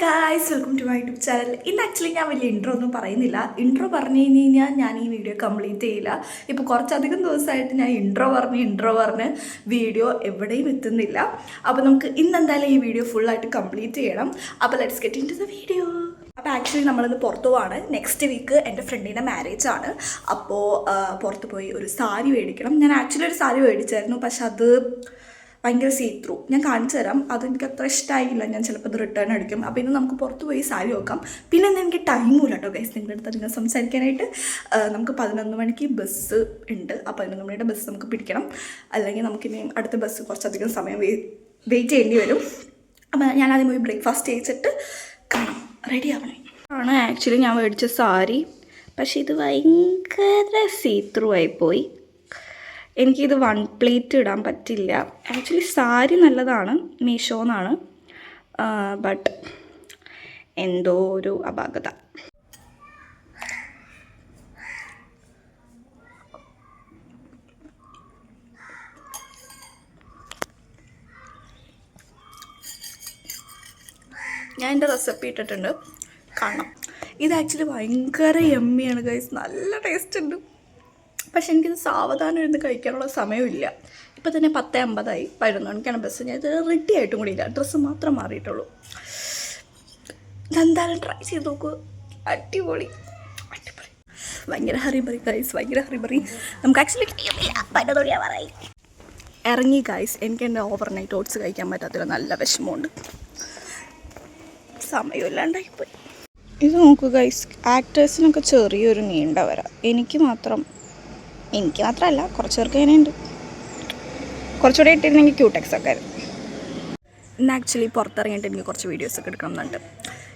Guys welcome to my YouTube channel. ഇന്ന് actually ഞാൻ വലിയ ഇൻട്രോ ഒന്നും പറയുന്നില്ല. ഇൻട്രോ പറഞ്ഞു കഴിഞ്ഞാൽ ഞാൻ ഈ വീഡിയോ കംപ്ലീറ്റ് ചെയ്യില്ല. ഇപ്പോൾ കുറച്ചധികം ദിവസമായിട്ട് ഞാൻ ഇൻട്രോ പറഞ്ഞ് വീഡിയോ എവിടെയും എത്തുന്നില്ല. അപ്പോൾ നമുക്ക് ഇന്ന് എന്തായാലും ഈ വീഡിയോ ഫുള്ളായിട്ട് കംപ്ലീറ്റ് ചെയ്യണം. അപ്പോൾ let's get into the video. അപ്പോൾ ആക്ച്വലി നമ്മളിന്ന് പുറത്തു പോവാണ്. നെക്സ്റ്റ് വീക്ക് എൻ്റെ ഫ്രണ്ടിൻ്റെ മാരേജ് ആണ്. അപ്പോൾ പുറത്ത് പോയി ഒരു സാരി മേടിക്കണം. ഞാൻ ആക്ച്വലി ഒരു സാരി മേടിച്ചായിരുന്നു, പക്ഷെ അത് ഭയങ്കര സീ ത്രൂ. ഞാൻ കാണിച്ചു തരാം. അതെനിക്ക് അത്ര ഇഷ്ടമായില്ല. ഞാൻ ചിലപ്പോൾ അത് റിട്ടേൺ അടിക്കും. അപ്പോൾ ഇന്ന് നമുക്ക് പുറത്ത് പോയി സാരി നോക്കാം. പിന്നെ ഇന്ന് എനിക്ക് ടൈമില്ല കേട്ടോ ഗൈസ് നിങ്ങളുടെ അടുത്ത് അധികം സംസാരിക്കാനായിട്ട്. നമുക്ക് 11 മണിക്ക് ബസ് ഉണ്ട്. അപ്പോൾ 11 മണിയുടെ ബസ് നമുക്ക് പിടിക്കണം. അല്ലെങ്കിൽ നമുക്കിനി അടുത്ത ബസ് കുറച്ചധികം സമയം വെയിറ്റ് ചെയ്യേണ്ടി വരും. അപ്പോൾ ഞാൻ ആദ്യം പോയി ബ്രേക്ക്ഫാസ്റ്റ് കഴിച്ചിട്ട് കാണാം. റെഡി ആവണേ ആണ് ആക്ച്വലി ഞാൻ മേടിച്ച സാരി. പക്ഷേ ഇത് ഭയങ്കര സീ ത്രൂ ആയിപ്പോയി. എനിക്കിത് വൺ പ്ലേറ്റ് ഇടാൻ പറ്റില്ല. ആക്ച്വലി സാരി നല്ലതാണ്, മീഷോന്നാണ്. ബട്ട് എന്തോ ഒരു അപാകത. ഞാൻ എൻ്റെ റെസിപ്പി ഇട്ടിട്ടുണ്ട്, കാണാം. ഇത് ആക്ച്വലി ഭയങ്കര യമ്മിയാണ് ഗൈസ്, നല്ല ടേസ്റ്റ് ഉണ്ട്. പക്ഷെ എനിക്കിത് സാവധാനം ഇരുന്ന് കഴിക്കാനുള്ള സമയമില്ല. ഇപ്പോൾ തന്നെ 10:50 11 മണിക്കാണ് ബസ്. ഞാൻ ഇത് റെഡി ആയിട്ടും കൂടി ഇല്ല, ഡ്രസ്സ് മാത്രം മാറിയിട്ടുള്ളൂ. എന്തായാലും ട്രൈ ചെയ്ത് നോക്കൂ, അടിപൊളി അടിപൊളി. ഭയങ്കര ഹറിബറി ഗൈസ്, ഭയങ്കര ഹറിബറി. നമുക്ക് ആക്ച്വലി പറയായി ഇറങ്ങി ഗൈസ്. എനിക്ക് എൻ്റെ ഓവർനൈറ്റ് ഓട്സ് കഴിക്കാൻ പറ്റാത്തില്ല, നല്ല വിഷമമുണ്ട്, സമയമില്ലാണ്ടായിപ്പോയി. ഇത് നോക്കൂ ഗൈസ്, ആക്ടേഴ്സിനൊക്കെ ചെറിയൊരു നീണ്ട വര. എനിക്ക് മാത്രമല്ല, കുറച്ച് പേർക്ക് ഇങ്ങനെ ഉണ്ട്. കുറച്ചുകൂടെ ഇട്ടിരുന്നെങ്കിൽ ക്യൂടെക്സ് ഒക്കെ ആയിരുന്നു. ഇന്ന് ആക്ച്വലി പുറത്തിറങ്ങിയിട്ട് എനിക്ക് കുറച്ച് വീഡിയോസൊക്കെ എടുക്കണം എന്നുണ്ട്.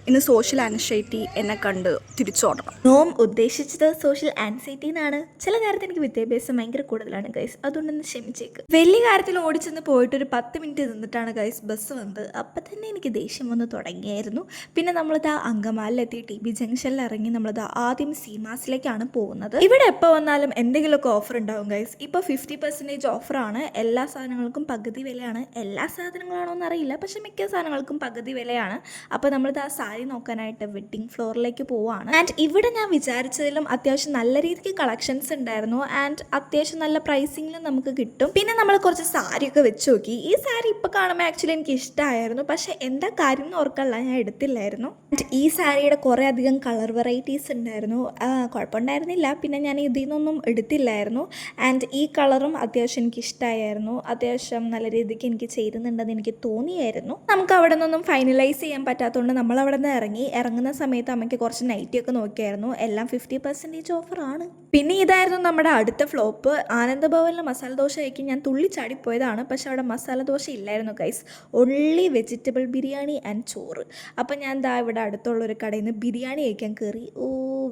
ഇന്ന് സോഷ്യൽ ആൻസൈറ്റി എന്നെ കണ്ട് തിരിച്ചോടണം. നോം ഉദ്ദേശിച്ചത് സോഷ്യൽ ആൻസൈറ്റി എന്നാണ്. ചില കാര്യത്തിൽ എനിക്ക് വിദ്യാഭ്യാസം ഭയങ്കര കൂടുതലാണ് ഗൈസ്, അതുകൊണ്ടൊന്ന് ക്ഷമിച്ചേക്ക്. വലിയ കാര്യത്തിൽ ഓടിച്ചെന്ന് പോയിട്ട് ഒരു 10 മിനിറ്റ് നിന്നിട്ടാണ് ഗൈസ് ബസ് വന്നത്. അപ്പം തന്നെ എനിക്ക് ദേഷ്യം വന്ന് തുടങ്ങിയായിരുന്നു. പിന്നെ നമ്മളിത് അങ്കമാലിലെത്തി TB ജംഗ്ഷനിൽ ഇറങ്ങി നമ്മളിത് ആദ്യം സീമാസിലേക്കാണ് പോകുന്നത്. ഇവിടെ എപ്പോൾ വന്നാലും എന്തെങ്കിലുമൊക്കെ ഓഫർ ഉണ്ടാവും ഗൈസ്. ഇപ്പോൾ 50% ഓഫറാണ്. എല്ലാ സാധനങ്ങൾക്കും പകുതി വിലയാണ്. എല്ലാ സാധനങ്ങളാണോ എന്നറിയില്ല, പക്ഷെ മിക്ക സാധനങ്ങൾക്കും പകുതി വിലയാണ്. അപ്പോൾ നമ്മളിത് ആ സാരി നോക്കാനായിട്ട് വെഡ്ഡിങ് ഫ്ലോറിലേക്ക് പോവാണ്. ആൻഡ് ഇവിടെ ഞാൻ വിചാരിച്ചതിലും അത്യാവശ്യം നല്ല രീതിക്ക് കളക്ഷൻസ് ഉണ്ടായിരുന്നു. ആൻഡ് അത്യാവശ്യം നല്ല പ്രൈസിങ്ങിലും നമുക്ക് കിട്ടും. പിന്നെ നമ്മൾ കുറച്ച് സാരിയൊക്കെ വെച്ച് നോക്കി. ഈ സാരി ഇപ്പോൾ കാണുമ്പോൾ ആക്ച്വലി എനിക്ക് ഇഷ്ടമായിരുന്നു, പക്ഷേ എന്താ കാര്യം എന്ന് ഓർക്കാനുള്ള ഞാൻ എടുത്തില്ലായിരുന്നു. ആൻഡ് ഈ സാരിയുടെ കുറേ അധികം കളർ വെറൈറ്റീസ് ഉണ്ടായിരുന്നു. കുഴപ്പമുണ്ടായിരുന്നില്ല. പിന്നെ ഞാൻ ഇതിൽ നിന്നൊന്നും എടുത്തില്ലായിരുന്നു. ആൻഡ് ഈ കളറും അത്യാവശ്യം എനിക്ക് ഇഷ്ടമായിരുന്നു. അത്യാവശ്യം നല്ല രീതിക്ക് എനിക്ക് ചേരുന്നുണ്ടെന്ന് എനിക്ക് തോന്നിയായിരുന്നു. നമുക്ക് അവിടെ നിന്നൊന്നും ഫൈനലൈസ് ചെയ്യാൻ പറ്റാത്തതുകൊണ്ട് നമ്മൾ അവിടെ ഇറങ്ങുന്ന സമയത്ത് അമ്മയ്ക്ക് കുറച്ച് നൈറ്റിയൊക്കെ നോക്കിയായിരുന്നു. എല്ലാം 50% ഓഫറാണ്. പിന്നെ ഇതായിരുന്നു നമ്മുടെ അടുത്ത ഫ്ലോപ്പ്. ആനന്ദഭവനിലെ മസാല ദോശ കഴിക്കാൻ ഞാൻ തുള്ളിച്ചാടിപ്പോയതാണ്. പക്ഷെ അവിടെ മസാല ദോശ ഇല്ലായിരുന്നു guys, only vegetable biryani and ചോറ്. അപ്പം ഞാൻ ഇവിടെ അടുത്തുള്ളൊരു കടയിൽ നിന്ന് ബിരിയാണി കഴിക്കാൻ കയറി.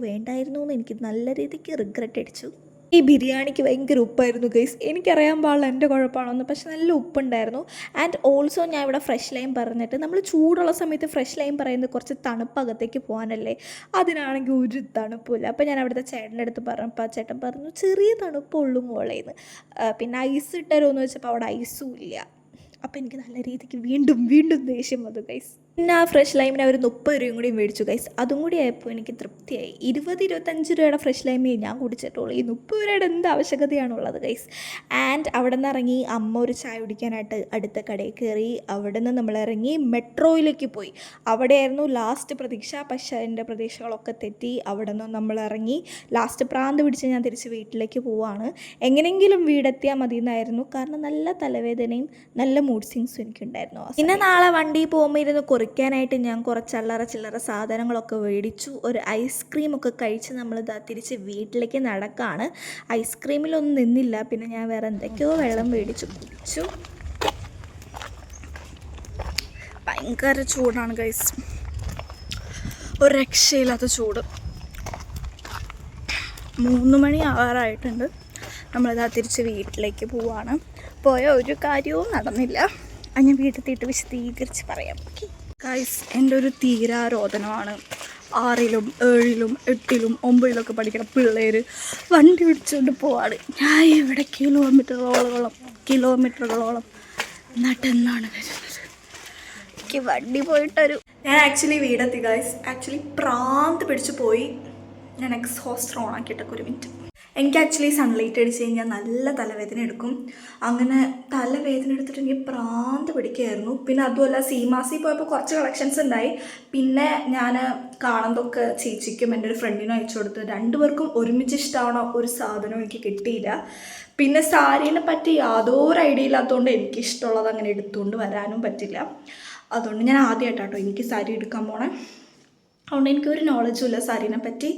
വേണ്ടായിരുന്നു എന്ന് എനിക്ക് നല്ല രീതിക്ക് റിഗ്രറ്റ് അടിച്ചു. ഈ ബിരിയാണിക്ക് ഭയങ്കര ഉപ്പായിരുന്നു ഗൈസ്. എനിക്കറിയാൻ പാടില്ല എൻ്റെ കുഴപ്പമാണെന്ന്, പക്ഷെ നല്ല ഉപ്പുണ്ടായിരുന്നു. ആൻഡ് ഓൾസോ ഞാൻ ഇവിടെ ഫ്രഷ് ലൈം പറഞ്ഞിട്ട്, നമ്മൾ ചൂടുള്ള സമയത്ത് ഫ്രഷ് ലൈം പറയുന്നത് കുറച്ച് തണുപ്പകത്തേക്ക് പോകാനല്ലേ, അതിനാണെങ്കിൽ ഒരു തണുപ്പില്ല. അപ്പോൾ ഞാൻ അവിടുത്തെ ചേട്ടൻ്റെ അടുത്ത് പറഞ്ഞപ്പോൾ ആ ചേട്ടൻ പറഞ്ഞു ചെറിയ തണുപ്പുള്ളൂ മോളേന്ന്. പിന്നെ ഐസ് ഇട്ടരുമെന്ന് വെച്ചപ്പോൾ അവിടെ ഐസും ഇല്ല. അപ്പോൾ എനിക്ക് നല്ല രീതിക്ക് വീണ്ടും ദേഷ്യം വന്നു ഗൈസ്. പിന്നെ ആ ഫ്രഷ് ലൈമിന് അവർ 30 രൂപയും കൂടി മേടിച്ചു ഗൈസ്. അതും കൂടി ആയപ്പോൾ എനിക്ക് തൃപ്തിയായി. 20-25 രൂപയുടെ ഫ്രഷ് ലൈമേ ഞാൻ കുടിച്ചിട്ടുള്ളൂ. ഈ 30 രൂപയുടെ എന്ത് ആവശ്യകതയാണുള്ളത് ഗൈസ്. ആൻഡ് അവിടെ നിന്ന് ഇറങ്ങി അമ്മ ഒരു ചായ കുടിക്കാനായിട്ട് അടുത്ത കടയിൽ കയറി. അവിടെ നിന്ന് നമ്മളിറങ്ങി മെട്രോയിലേക്ക് പോയി. അവിടെയായിരുന്നു ലാസ്റ്റ് പ്രതീക്ഷ. പക്ഷേ എൻ്റെ പ്രതീക്ഷകളൊക്കെ തെറ്റി. അവിടെ നിന്ന് നമ്മളിറങ്ങി ലാസ്റ്റ് പ്രാന്ത് പിടിച്ച് ഞാൻ തിരിച്ച് വീട്ടിലേക്ക് പോവാണ്. എങ്ങനെയെങ്കിലും വീടെത്തിയാൽ മതി എന്നായിരുന്നു. കാരണം നല്ല തലവേദനയും നല്ല മൂഡ് സ്വിങ്സും എനിക്കുണ്ടായിരുന്നു. പിന്നെ നാളെ വണ്ടി പോകുമ്പോൾ ഇരുന്ന് കുറിക്കാനായിട്ട് ഞാൻ കുറച്ച് ചില്ലറ സാധനങ്ങളൊക്കെ മേടിച്ചു. ഒരു ഐസ്ക്രീമൊക്കെ കഴിച്ച് നമ്മളിതാ തിരിച്ച് വീട്ടിലേക്ക് നടക്കാണ്. ഐസ്ക്രീമിലൊന്നും നിന്നില്ല. പിന്നെ ഞാൻ വേറെ എന്തൊക്കെയോ വെള്ളം മേടിച്ചു കുടിച്ചു. ഭയങ്കര ചൂടാണ് ഗൈസ്, ഒരു രക്ഷയില്ലാത്ത ചൂട്. 3 മണി ആവാറായിട്ടുണ്ട്. നമ്മളിതാ തിരിച്ച് വീട്ടിലേക്ക് പോവാണ്. പോയ ഒരു കാര്യവും നടന്നില്ല. ഞാൻ വീട്ടിലെത്തിയിട്ട് വിശദീകരിച്ച് പറയാം. ഗൈസ്, എൻ്റെ ഒരു തീരാരോധനമാണ്. 6ലും 7ലും 8ലും 9ലൊക്കെ പഠിക്കുന്ന പിള്ളേർ വണ്ടി പിടിച്ചുകൊണ്ട് പോവാണ്. ഞാൻ ഇവിടെ കിലോമീറ്ററുകളോളം എന്നിട്ടെന്നാണ് വരുന്നത്. എനിക്ക് വണ്ടി പോയിട്ടൊരു ഞാൻ ആക്ച്വലി വീടെത്തി ഗൈസ്. ആക്ച്വലി പ്രാന്ത് പിടിച്ചു പോയി. ഞാൻ എക്സ്ഹോസ്റ്റർ ഓൺ ആക്കിയിട്ടൊക്കെ ഒരു മിനിറ്റ്. എനിക്ക് ആക്ച്വലി സൺലൈറ്റ് അടിച്ച് കഴിഞ്ഞാൽ നല്ല തലവേദന എടുക്കും. അങ്ങനെ തലവേദന എടുത്തിട്ട് എനിക്ക് പ്രാന്ത് പിടിക്കുകയായിരുന്നു. പിന്നെ അതുമല്ല സീമാസി പോയപ്പോൾ കുറച്ച് കളക്ഷൻസ് ഉണ്ടായി. പിന്നെ ഞാൻ കാണുന്നതൊക്കെ ചേച്ചിക്കും എൻ്റെ ഒരു ഫ്രണ്ടിനും അയച്ചു കൊടുത്തു. രണ്ടുപേർക്കും ഒരുമിച്ച് ഇഷ്ടമാവണ ഒരു സാധനം എനിക്ക് കിട്ടിയില്ല. പിന്നെ സാരീനെ പറ്റി യാതൊരു ഐഡിയ ഇല്ലാത്തതുകൊണ്ട് എനിക്കിഷ്ടമുള്ളത് അങ്ങനെ എടുത്തുകൊണ്ട് വരാനും പറ്റില്ല. അതുകൊണ്ട് ഞാൻ ആദ്യമായിട്ടാട്ടോ എനിക്ക് സാരി എടുക്കാൻ പോണേ. അതുകൊണ്ട് എനിക്കൊരു നോളജും ഇല്ല സാരീനെ പറ്റി.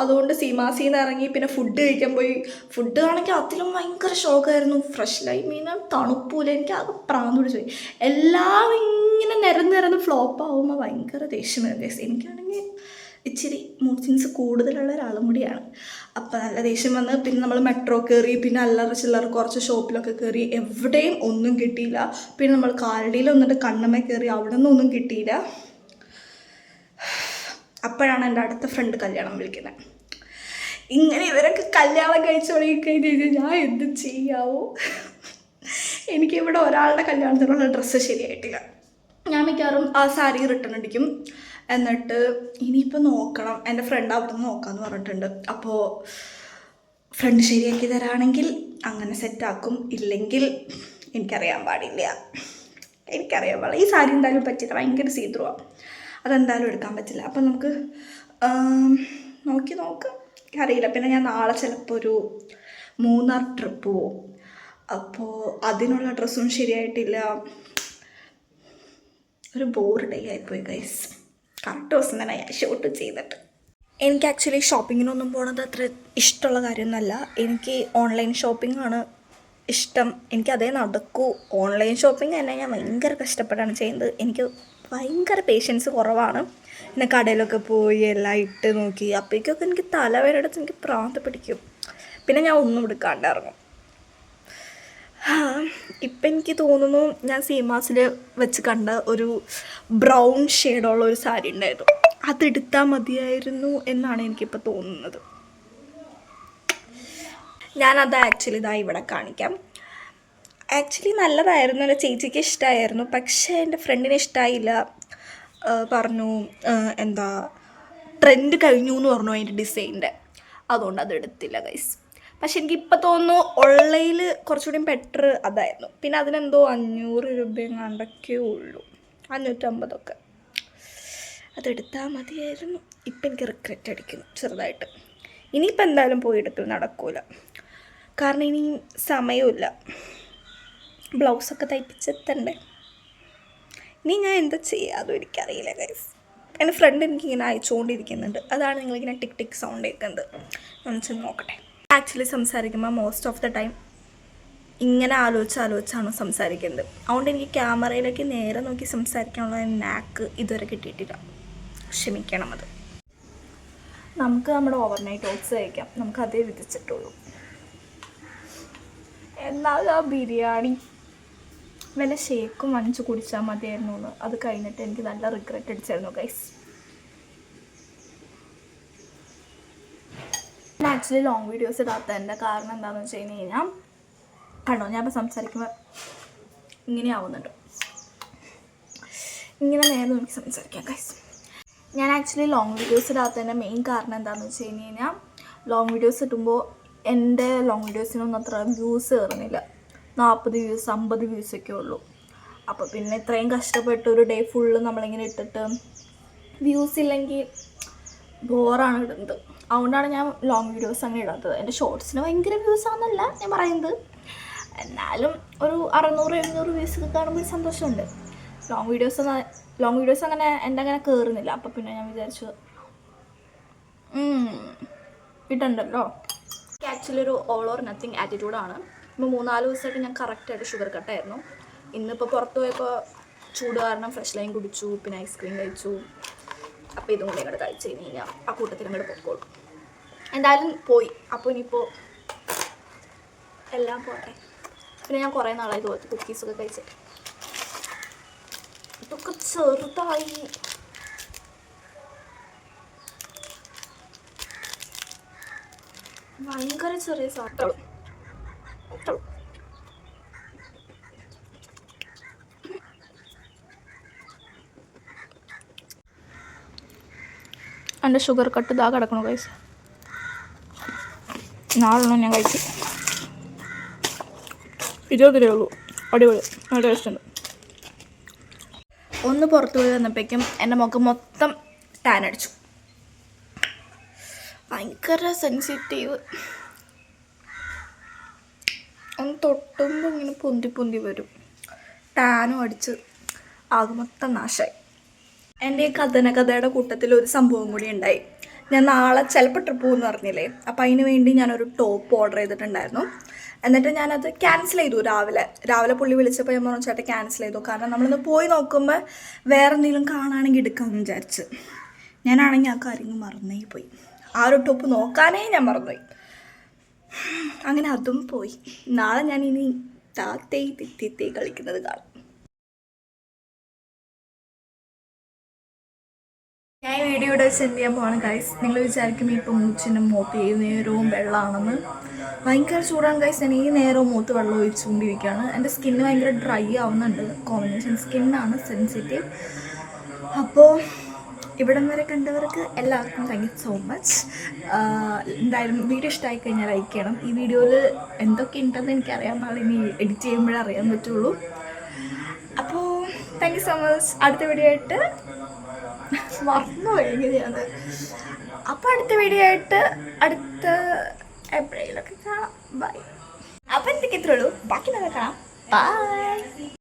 അതുകൊണ്ട് സീമാസിയിൽ നിന്ന് ഇറങ്ങി പിന്നെ ഫുഡ് കഴിക്കാൻ പോയി. ഫുഡ് ആണെങ്കിൽ അതിലും ഭയങ്കര ഷോക്കായിരുന്നു. ഫ്രഷ് ലൈ മീൻ തണുപ്പില്ല. എനിക്ക് ആകെ പ്രാന്ത് പിടിച്ച് പോയി. എല്ലാം ഇങ്ങനെ നിരന്ന് ഫ്ലോപ്പ് ആകുമ്പോൾ ഭയങ്കര ദേഷ്യം വരും. എനിക്കാണെങ്കിൽ ഇച്ചിരി മൂഡ് സ്വിങ്സ് കൂടുതലുള്ള ഒരാളും കൂടിയാണ്. അപ്പോൾ നല്ല ദേഷ്യം വന്ന് പിന്നെ നമ്മൾ മെട്രോ കയറി. പിന്നെ അല്ലറ ചില്ലറ കുറച്ച് ഷോപ്പിലൊക്കെ കയറി. എവിടെയും ഒന്നും കിട്ടിയില്ല. പിന്നെ നമ്മൾ കാലടിയിൽ വന്നിട്ട് കണ്ണമ്മ കയറി. അവിടെ നിന്നും ഒന്നും കിട്ടിയില്ല. അപ്പോഴാണ് എൻ്റെ അടുത്ത ഫ്രണ്ട് കല്യാണം വിളിക്കുന്നത്. ഇങ്ങനെ ഇവരൊക്കെ കല്യാണം കഴിച്ച് തുടങ്ങിക്കഴിഞ്ഞ് ഞാൻ എന്ത് ചെയ്യാവോ? എനിക്കിവിടെ ഒരാളുടെ കല്യാണത്തിനുള്ള ഡ്രസ്സ് ശരിയായിട്ടില്ല. ഞാൻ മിക്കവാറും ആ സാരി റിട്ടേൺ അടിക്കും. എന്നിട്ട് ഇനിയിപ്പോൾ നോക്കണം. എൻ്റെ ഫ്രണ്ട് അവിടെ നിന്ന് നോക്കാമെന്ന് പറഞ്ഞിട്ടുണ്ട്. അപ്പോൾ ഫ്രണ്ട് ശരിയാക്കി തരാണെങ്കിൽ അങ്ങനെ സെറ്റാക്കും. ഇല്ലെങ്കിൽ എനിക്കറിയാൻ പാടില്ല. ഈ സാരി എന്തായാലും പറ്റില്ല. ഭയങ്കര സീദ്രുവാണ്. അതെന്തായാലും എടുക്കാൻ പറ്റില്ല. അപ്പം നമുക്ക് നോക്കാം. അറിയില്ല. പിന്നെ ഞാൻ നാളെ ചിലപ്പോൾ ഒരു മൂന്നാർ ട്രിപ്പ് പോവും. അപ്പോൾ അതിനുള്ള ഡ്രസ്സും ശരിയായിട്ടില്ല. ഒരു ബോർ ഡേ ആയിപ്പോയി ഗൈസ്. കറക്റ്റ് ദിവസം തന്നെ ഞാൻ ഷൂട്ട് ചെയ്തിട്ട്. എനിക്ക് ആക്ച്വലി ഷോപ്പിങ്ങിനൊന്നും പോണത് അത്ര ഇഷ്ടമുള്ള കാര്യമൊന്നുമല്ല. എനിക്ക് ഓൺലൈൻ ഷോപ്പിംഗ് ആണ് ഇഷ്ടം. എനിക്കതേ നടക്കൂ. ഓൺലൈൻ ഷോപ്പിംഗ് തന്നെ ഞാൻ ഭയങ്കര കഷ്ടപ്പെട്ടാണ് ചെയ്യുന്നത്. എനിക്ക് ഭയങ്കര പേഷ്യൻസ് കുറവാണ്. പിന്നെ കടയിലൊക്കെ പോയി എല്ലാം ഇട്ട് നോക്കി അപ്പോഴേക്കൊക്കെ എനിക്ക് തലവേദന എടുത്ത് എനിക്ക് പ്രാന്ത് പിടിക്കും. പിന്നെ ഞാൻ ഒന്നും എടുക്കാണ്ട് ഇറങ്ങും. ഇപ്പം എനിക്ക് തോന്നുന്നു ഞാൻ സീമാസിൽ വെച്ച് കണ്ട ഒരു ബ്രൗൺ ഷെയ്ഡുള്ള ഒരു സാരി ഉണ്ടായിരുന്നു. അതെടുത്താൽ മതിയായിരുന്നു എന്നാണ് എനിക്കിപ്പോൾ തോന്നുന്നത്. ഞാനത് ആക്ച്വലി ഇതാ ഇവിടെ കാണിക്കാം. ആക്ച്വലി നല്ലതായിരുന്നു. എൻ്റെ ചേച്ചിക്ക് ഇഷ്ടമായിരുന്നു. പക്ഷേ എൻ്റെ ഫ്രണ്ടിന് ഇഷ്ടമായില്ല. പറഞ്ഞു എന്താ ട്രെൻഡ് കഴിഞ്ഞു എന്ന് പറഞ്ഞു അതിൻ്റെ ഡിസൈനിൻ്റെ. അതുകൊണ്ട് അത് എടുത്തില്ല ഗൈസ്. പക്ഷെ എനിക്കിപ്പോൾ തോന്നുന്നു ഓൺലൈനിൽ കുറച്ചുകൂടി ബെറ്റർ അതായിരുന്നു. പിന്നെ അതിനെന്തോ 500 രൂപയെങ്ങാണ്ടൊക്കെ ഉള്ളൂ, 550ഒക്കെ. അതെടുത്താൽ മതിയായിരുന്നു. ഇപ്പം എനിക്ക് റിഗ്രറ്റ് അടിക്കുന്നു ചെറുതായിട്ട്. ഇനിയിപ്പോൾ എന്തായാലും പോയി എടുക്കൽ നടക്കൂല. കാരണം ഇനി സമയമില്ല. ബ്ലൗസൊക്കെ തയ്പ്പിച്ചെത്തണ്ടേ. ഇനി ഞാൻ എന്താ ചെയ്യുക അതും എനിക്കറിയില്ല ഗൈസ്. എൻ്റെ ഫ്രണ്ട് എനിക്കിങ്ങനെ അയച്ചുകൊണ്ടിരിക്കുന്നുണ്ട്. അതാണ് നിങ്ങളിങ്ങനെ ടിക് ടിക് സൗണ്ട് കേൾക്കുന്നത്. ഒന്ന് ചെന്ന് നോക്കട്ടെ. ആക്ച്വലി സംസാരിക്കുമ്പോൾ മോസ്റ്റ് ഓഫ് ദ ടൈം ഇങ്ങനെ ആലോചിച്ചാണ് സംസാരിക്കുന്നത്. അതുകൊണ്ട് എനിക്ക് ക്യാമറയിലേക്ക് നേരെ നോക്കി സംസാരിക്കാനുള്ള നാക്ക് ഇതുവരെ കിട്ടിയിട്ടില്ല. ക്ഷമിക്കണം. അത് നമുക്ക് നമ്മുടെ ഓവർനൈറ്റ് ഓട്സ് കഴിക്കാം. നമുക്ക് അതേ വിധിച്ചിട്ടുള്ളൂ. എന്നാൽ ആ ബിരിയാണി വല്ല ഷേക്കും വാങ്ങിച്ച് കുടിച്ചാൽ മതിയായിരുന്നു എന്ന്. അത് കഴിഞ്ഞിട്ട് എനിക്ക് നല്ല റിഗ്രറ്റ് അടിച്ചായിരുന്നു ഗൈസ്. ഞാൻ ആക്ച്വലി ലോങ് വീഡിയോസ് ഇടാത്തതിൻ്റെ കാരണം എന്താണെന്ന് വെച്ച് കഴിഞ്ഞാൽ കണ്ടോ ഞാനിപ്പോൾ സംസാരിക്കുമ്പോൾ ഇങ്ങനെ ആവുന്നുണ്ട്. ഇങ്ങനെ നേരെ നോക്കി സംസാരിക്കാം ഗൈസ്. ഞാൻ ആക്ച്വലി ലോങ് വീഡിയോസ് ഇടാത്തതിൻ്റെ മെയിൻ കാരണം എന്താണെന്ന് വെച്ച് കഴിഞ്ഞാൽ ലോങ് വീഡിയോസ് ഇട്ടുമ്പോൾ എൻ്റെ ലോങ് വീഡിയോസിനൊന്നും അത്ര വ്യൂസ് കയറുന്നില്ല. 40 വ്യൂസ് 50 വ്യൂസൊക്കെ ഉള്ളൂ. അപ്പോൾ പിന്നെ ഇത്രയും കഷ്ടപ്പെട്ട് ഒരു ഡേ ഫുള്ള് നമ്മളിങ്ങനെ ഇട്ടിട്ട് വ്യൂസ് ഇല്ലെങ്കിൽ ബോറാണ് ഇടുന്നത്. അതുകൊണ്ടാണ് ഞാൻ ലോങ് വീഡിയോസ് അങ്ങനെ ഇടാത്തത്. എൻ്റെ ഷോർട്സിന് ഭയങ്കര വ്യൂസാണെന്നല്ല ഞാൻ പറയുന്നത്. എന്നാലും ഒരു 600-700 വ്യൂസൊക്കെ കാണുമ്പോൾ ഒരു സന്തോഷമുണ്ട്. ലോങ് വീഡിയോസ് അങ്ങനെ എൻ്റെ അങ്ങനെ കയറുന്നില്ല. അപ്പോൾ പിന്നെ ഞാൻ വിചാരിച്ചു ഇട്ടുണ്ടല്ലോ. ആക്ച്വലി ഒരു ഓൾ ഓർ നത്തിങ് ആറ്റിറ്റ്യൂഡാണ്. ഇപ്പോൾ 3-4 ദിവസമായിട്ട് ഞാൻ കറക്റ്റായിട്ട് ഷുഗർ കട്ടായിരുന്നു. ഇന്നിപ്പോൾ പുറത്ത് പോയപ്പോൾ ചൂട് കാരണം ഫ്രഷ് ലൈം കുടിച്ചു. പിന്നെ ഐസ്ക്രീം കഴിച്ചു. അപ്പോൾ ഇതും കൂടി ഇങ്ങോട്ട് കഴിച്ച് കഴിഞ്ഞാൽ ആ കൂട്ടത്തിൽ ഇങ്ങോട്ട് പൊക്കോളും. എന്തായാലും പോയി. അപ്പോൾ ഇനിയിപ്പോൾ എല്ലാം പോട്ടെ. പിന്നെ ഞാൻ കുറേ നാളായി തോന്നി കുക്കീസൊക്കെ കഴിച്ചിട്ട്. ഇതൊക്കെ ചെറുതായി. ഭയങ്കര ചെറിയ സാധനം. എൻ്റെ ഷുഗർ കട്ട് ഇതാ കിടക്കണു ഗൈസ്. നാളെ ഞാൻ കഴിച്ചു. 20 രൂപയേ ഉള്ളൂ. അടിപൊളി, നല്ല ടേസ്റ്റ് ഉണ്ട്. ഒന്ന് പുറത്തു പോയി വന്നപ്പോഴേക്കും എൻ്റെ മുഖം മൊത്തം ടാൻ അടിച്ചു. ഭയങ്കര സെൻസിറ്റീവ്. ഒന്ന് തൊട്ടുമ്പോൾ ഇങ്ങനെ പൊന്തി പൊന്തി വരും. ടാനും അടിച്ച് ആകെ മൊത്തം നാശമായി. എൻ്റെ ഈ കഥയുടെ കൂട്ടത്തിൽ ഒരു സംഭവം കൂടി ഉണ്ടായി. ഞാൻ നാളെ ചിലപ്പോൾ ട്രിപ്പ് പോകുമെന്ന് പറഞ്ഞില്ലേ, അപ്പോൾ അതിന് വേണ്ടി ഞാനൊരു ടോപ്പ് ഓർഡർ ചെയ്തിട്ടുണ്ടായിരുന്നു. എന്നിട്ട് ഞാനത് ക്യാൻസൽ ചെയ്തു. രാവിലെ പുള്ളി വിളിച്ചപ്പോൾ ഞാൻ പറഞ്ഞു ചേട്ടാ ക്യാൻസൽ ചെയ്തു, കാരണം നമ്മളിന്ന് പോയി നോക്കുമ്പോൾ വേറെ എന്തെങ്കിലും കാണുകയാണെങ്കിൽ എടുക്കാമെന്ന് വിചാരിച്ച്. ഞാനാണെങ്കിൽ ആ കാര്യങ്ങൾ മറന്നേ പോയി. ആ ഒരു ടോപ്പ് നോക്കാനേ ഞാൻ മറന്നുപോയി. അങ്ങനെ അതും പോയി. നാളെ ഞാൻ ഇനി താത്തേ കളിക്കുന്നത് കാണും. ഞാൻ വീഡിയോയുടെ വെച്ച് എന്ത് ചെയ്യാൻ പോവാണ് ഗൈസ്. നിങ്ങൾ വിചാരിക്കും ഇപ്പോൾ മൂച്ചിൻ്റെ മൂത്ത് ഈ നേരവും വെള്ളമാണെന്ന്. ഭയങ്കര ചൂടാണ് ഗൈസ്. ഞാൻ ഈ നേരവും മൂത്ത് വെള്ളം ഒഴിച്ചുകൊണ്ടിരിക്കുകയാണ്. എൻ്റെ സ്കിന്ന് ഭയങ്കര ഡ്രൈ ആവുന്നുണ്ട്. കോമ്പിനേഷൻ സ്കിന്നാണ്, സെൻസിറ്റീവ്. അപ്പോൾ ഇവിടം വരെ കണ്ടവർക്ക് എല്ലാവർക്കും താങ്ക് യു സോ മച്ച്. എന്തായാലും വീഡിയോ ഇഷ്ടമായി കഴിഞ്ഞാൽ ലൈക്ക് ചെയ്യണം. ഈ വീഡിയോയിൽ എന്തൊക്കെ ഉണ്ടെന്ന് എനിക്കറിയാൻ പാടില്ല, ഇനി എഡിറ്റ് ചെയ്യുമ്പോഴേ അറിയാൻ പറ്റുള്ളൂ. അപ്പോൾ താങ്ക് യു സോ മച്ച്. അടുത്ത വീഡിയോ ആയിട്ട് മറന്നു എങ്ങനെയാണ്. അപ്പോൾ അടുത്ത വീഡിയോ ആയിട്ട് അടുത്ത എപ്പോഴേലൊക്കെ കാണാം. ബൈ. അപ്പോൾ എന്തൊക്കെ ഇത്രേ ഉള്ളൂ, ബാക്കി നമുക്ക് കാണാം. ബൈ.